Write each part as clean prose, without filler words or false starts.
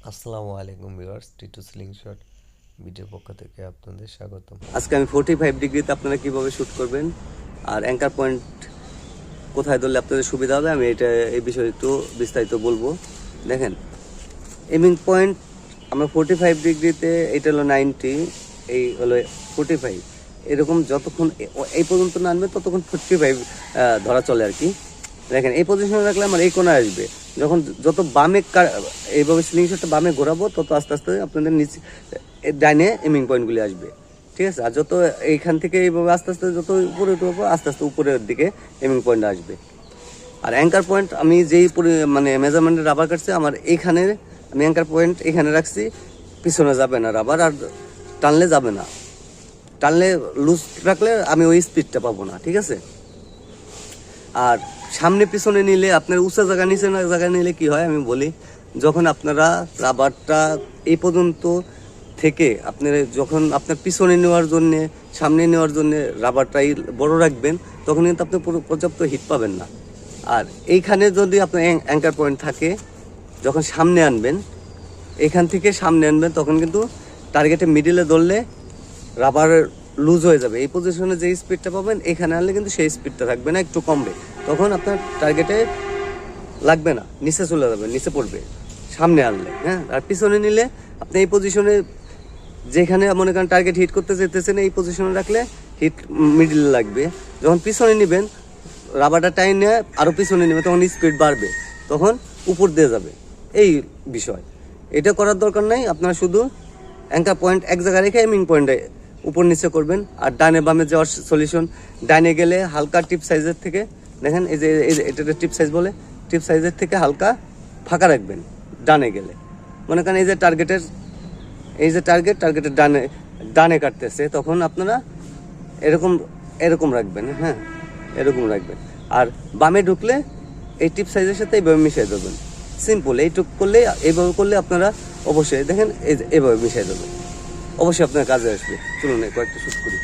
আসসালামু আলাইকুম viewers, Titu slingshot ভিডিওর পক্ষ থেকে আপনাদের স্বাগতম। আজকে আমি 45 ডিগ্রিতে আপনারা কিভাবে শ্যুট করবেন আর অ্যাঙ্কার পয়েন্ট কোথায় ধরলে আপনাদের সুবিধা হবে আমি এই বিষয়ে একটু বিস্তারিত বলবো। দেখেন, এমিং পয়েন্ট আমরা 45 ডিগ্রিতে, এটা হলো 90, এই হলো 45, এরকম যতক্ষণ এই পর্যন্ত না আনবে ততক্ষণ 45 ধরা চলে আর কি। দেখেন, এই পজিশনে রাখলে আমার এই কোণায় আসবে। যত বামে এইভাবে স্লিংশটটা বামে ঘোরাবো তত আস্তে আস্তে আপনাদের নিচে ডাইনে এমিং পয়েন্টগুলি আসবে, ঠিক আছে। আর যত এইখান থেকে এইভাবে আস্তে আস্তে যত উপরে উঠবো আস্তে আস্তে উপরের দিকে এমিং পয়েন্ট আসবে। আর অ্যাঙ্কার পয়েন্ট আমি যেই মানে মেজারমেন্টে রাবার কাটছি, আমার এইখানে আমি অ্যাঙ্কার পয়েন্ট এখানে রাখছি, পিছনে যাবে না রাবার, আর টানলে যাবে না। টানলে লুজ রাখলে আমি ওই স্পিডটা পাবো না, ঠিক আছে। আর সামনে পিছনে নিলে আপনার উঁচা জায়গা নিচে জায়গা নিলে কি হয় আমি বলি। যখন আপনারা রাবারটা এই পর্যন্ত থেকে যখন আপনার পিছনে নেওয়ার জন্যে সামনে নেওয়ার জন্যে রাবারটাই বড় রাখবেন, তখন কিন্তু আপনি পর্যাপ্ত হিট পাবেন না। আর এইখানে যদি আপনার অ্যাঙ্কার পয়েন্ট থাকে, যখন সামনে আনবেন, এখান থেকে সামনে আনবেন, তখন কিন্তু টার্গেটে মিডিলে ধরলে রাবার লুজ হয়ে যাবে। এই পজিশনে যে স্পিডটা পাবেন এখানে আনলে কিন্তু সেই স্পিডটা থাকবে না, একটু কমবে, তখন আপনার টার্গেটে লাগবে না, নিচে চলে যাবে, নিচে পড়বে সামনে আনলে। হ্যাঁ, আর পিছনে নিলে আপনি এই পজিশনে যেখানে মনে করেন টার্গেট হিট করতে যেতেছেন, এই পজিশনে রাখলে হিট মিডিলে লাগবে। যখন পিছনে নেবেন, রাবারটা টাইম নিয়ে আরও পিছনে নেবে, তখন স্পিড বাড়বে, তখন উপর দিয়ে যাবে। এই বিষয়, এটা করার দরকার নাই। আপনারা শুধু অ্যাঙ্কার পয়েন্ট এক জায়গায় রেখে এমিং পয়েন্টে উপর নিচে করবেন। আর ডানে বামে যাওয়ার সলিউশন, ডানে গেলে হালকা টিপ সাইজের থেকে, দেখেন এই যে এটা টিপ সাইজ বলে, টিপ সাইজের থেকে হালকা ফাঁকা রাখবেন ডানে গেলে। মনে করেন এই যে টার্গেটের ডানে ডানে কাটতেছে, তখন আপনারা এরকম এরকম রাখবেন। হ্যাঁ, এরকম রাখবেন। আর বামে ঢুকলে এই টিপ সাইজের সাথে এইভাবে মিশিয়ে দেবেন। সিম্পল, এইটুক করলে, এইভাবে করলে আপনারা অবশ্যই দেখেন এইভাবে মিশিয়ে দেবেন, অবশ্যই আপনার কাজে আসবে। চলুন কয়েকটা শ্যুট করি।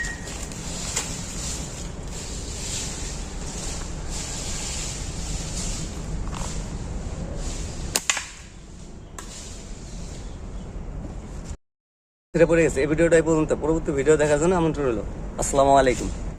পড়ে গেছে। এই ভিডিওটা এই পর্যন্ত, পরবর্তী ভিডিও দেখার জন্য আমন্ত্রণ রইল। আসসালামু আলাইকুম।